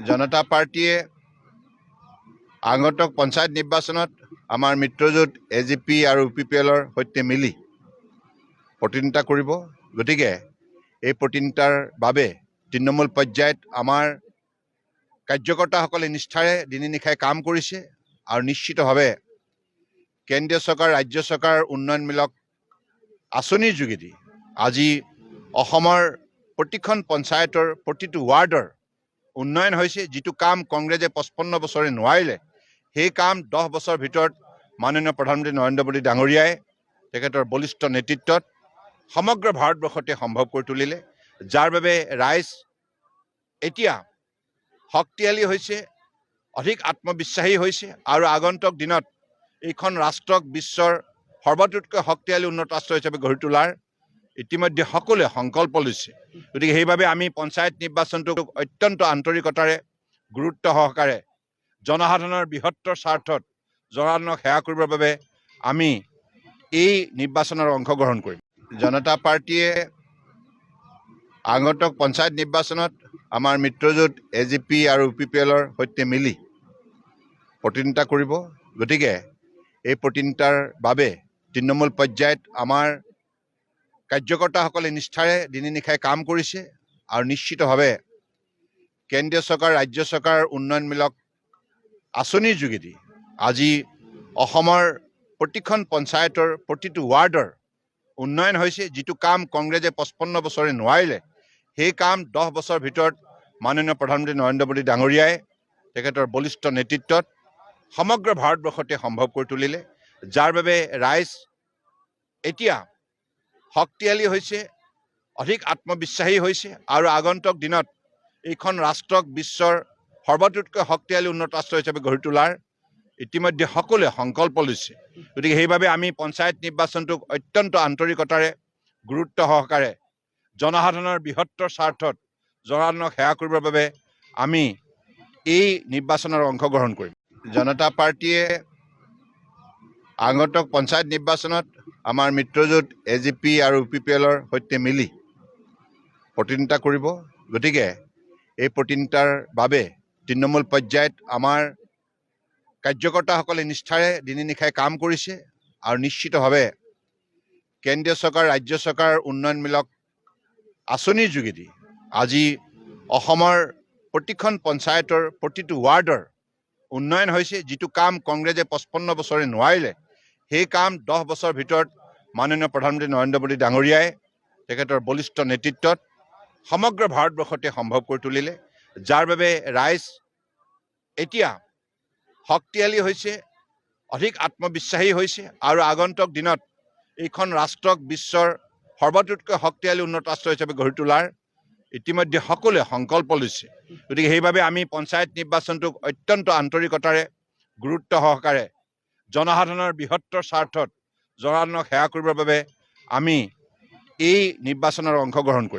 জনতা পাৰ্টিয়ে আগন্তুক পঞ্চায়ত নিৰ্বাচনত আমাৰ মিত্ৰজোঁট এজিপি আৰু ইউপিপিএলৰ সৈতে মিলি প্ৰতিদ্বন্দ্বিতা কৰিব। গতিকে এই প্ৰতিদ্বন্দ্বিতাৰ বাবে তৃণমূল পৰ্যায়ত আমাৰ কাৰ্যকৰ্তাসকলে নিষ্ঠাৰে দিনে নিশাই কাম কৰিছে আৰু নিশ্চিতভাৱে কেন্দ্ৰীয় চৰকাৰ ৰাজ্য চৰকাৰৰ উন্নয়নমূলক আঁচনিৰ যোগেদি আজি অসমৰ প্ৰতিখন পঞ্চায়তৰ প্ৰতিটো ৱাৰ্ডৰ উন্নয়ন হৈছে। যিটো কাম কংগ্ৰেছে 55 বছৰে নোৱাৰিলে, সেই কাম 10 বছৰ ভিতৰত মাননীয় প্ৰধানমন্ত্ৰী নৰেন্দ্ৰ মোদী ডাঙৰীয়াই তেখেতৰ বলিষ্ঠ নেতৃত্বত সমগ্ৰ ভাৰতবৰ্ষতে সম্ভৱ কৰি তুলিলে, যাৰ বাবে ৰাইজ এতিয়া শক্তিশালী হৈছে, অধিক আত্মবিশ্বাসী হৈছে আৰু আগন্তুক দিনত এইখন ৰাষ্ট্ৰক বিশ্বৰ সৰ্বতোতকৈ শক্তিশালী উন্নত ৰাষ্ট্ৰ হিচাপে গঢ়ি তোলাৰ ইতিমধ্যে সকলোৱে সংকল্প লৈছে। গতিকে সেইবাবে আমি পঞ্চায়ত নিৰ্বাচনটোক অত্যন্ত আন্তৰিকতাৰে গুৰুত্ব সহকাৰে জনসাধাৰণৰ বৃহত্তৰ স্বাৰ্থত জনসাধাৰণক সেৱা কৰিবৰ বাবে আমি এই নিৰ্বাচনৰ অংশগ্ৰহণ কৰিম। জনতা পাৰ্টিয়ে আগন্তুক পঞ্চায়ত নিৰ্বাচনত আমাৰ মিত্ৰজোঁট এজিপি আৰু ইউপিপিএলৰ সৈতে মিলি প্ৰতিদ্বন্দ্বিতা কৰিব। গতিকে এই প্ৰতিদ্বন্দ্বিতাৰ বাবে তৃণমূল পৰ্যায়ত আমাৰ কাৰ্যকৰ্তাসকলে নিষ্ঠাৰে দিনে নিশাই কাম কৰিছে আৰু নিশ্চিতভাৱে কেন্দ্ৰীয় চৰকাৰ ৰাজ্য চৰকাৰৰ উন্নয়নমূলক আঁচনিৰ যোগেদি আজি অসমৰ প্ৰতিখন পঞ্চায়তৰ প্ৰতিটো ৱাৰ্ডৰ উন্নয়ন হৈছে। যিটো কাম কংগ্ৰেছে 55 বছৰে নোৱাৰিলে, সেই কাম 10 বছৰ ভিতৰত মাননীয় প্ৰধানমন্ত্ৰী নৰেন্দ্ৰ মোদী ডাঙৰীয়াই তেখেতৰ বলিষ্ঠ নেতৃত্বত সমগ্ৰ ভাৰতবৰ্ষতে সম্ভৱ কৰি তুলিলে, যাৰ বাবে ৰাইজ এতিয়া শক্তিশালী হৈছে, অধিক আত্মবিশ্বাসী হৈছে আৰু আগন্তুক দিনত এইখন ৰাষ্ট্ৰক বিশ্বৰ সৰ্বতোতকৈ শক্তিশালী উন্নত ৰাষ্ট্ৰ হিচাপে গঢ়ি তোলাৰ ইতিমধ্যে সকলোৱে সংকল্প লৈছে। গতিকে সেইবাবে আমি পঞ্চায়ত নিৰ্বাচনটোক অত্যন্ত আন্তৰিকতাৰে গুৰুত্ব সহকাৰে জনসাধাৰণৰ বৃহত্তৰ স্বাৰ্থত জনসাধাৰণক সেৱা কৰিবৰ বাবে আমি এই নিৰ্বাচনৰ অংশগ্ৰহণ কৰিম। জনতা পাৰ্টিয়ে আগন্তুক পঞ্চায়ত নিৰ্বাচনত আমাৰ মিত্ৰজোঁট এজিপি আৰু ইউপিপিএলৰ সৈতে মিলি প্ৰতিদ্বন্দ্বিতা কৰিব। গতিকে এই প্ৰতিদ্বন্দ্বিতাৰ বাবে তৃণমূল পৰ্যায়ত আমাৰ কাৰ্যকৰ্তাসকলে নিষ্ঠাৰে দিনে নিশাই কাম কৰিছে আৰু নিশ্চিতভাৱে কেন্দ্ৰীয় চৰকাৰ ৰাজ্য চৰকাৰৰ উন্নয়নমূলক আঁচনিৰ যোগেদি আজি অসমৰ প্ৰতিখন পঞ্চায়তৰ প্ৰতিটো ৱাৰ্ডৰ উন্নয়ন হৈছে। যিটো কাম কংগ্ৰেছে 55 বছৰে নোৱাৰিলে, সেই কাম 10 বছৰ ভিতৰত মাননীয় প্ৰধানমন্ত্ৰী নৰেন্দ্ৰ মোদী ডাঙৰীয়াই তেখেতৰ বলিষ্ঠ নেতৃত্বত সমগ্ৰ ভাৰতবৰ্ষতে সম্ভৱ কৰি তুলিলে, যাৰ বাবে ৰাইজ এতিয়া শক্তিশালী হৈছে, অধিক আত্মবিশ্বাসী হৈছে আৰু আগন্তুক দিনত এইখন ৰাষ্ট্ৰক বিশ্বৰ সৰ্বতোতকৈ শক্তিশালী উন্নত ৰাষ্ট্ৰ হিচাপে গঢ়ি তোলাৰ ইতিমধ্যে সকলোৱে সংকল্প লৈছে। গতিকে সেইবাবে আমি পঞ্চায়ত নিৰ্বাচনটোক অত্যন্ত আন্তৰিকতাৰে গুৰুত্ব সহকাৰে জনসাধাৰণৰ বৃহত্তৰ স্বাৰ্থত জনসাধাৰণক সেৱা কৰিবৰ বাবে আমি এই নিৰ্বাচনৰ অংশগ্ৰহণ কৰিম।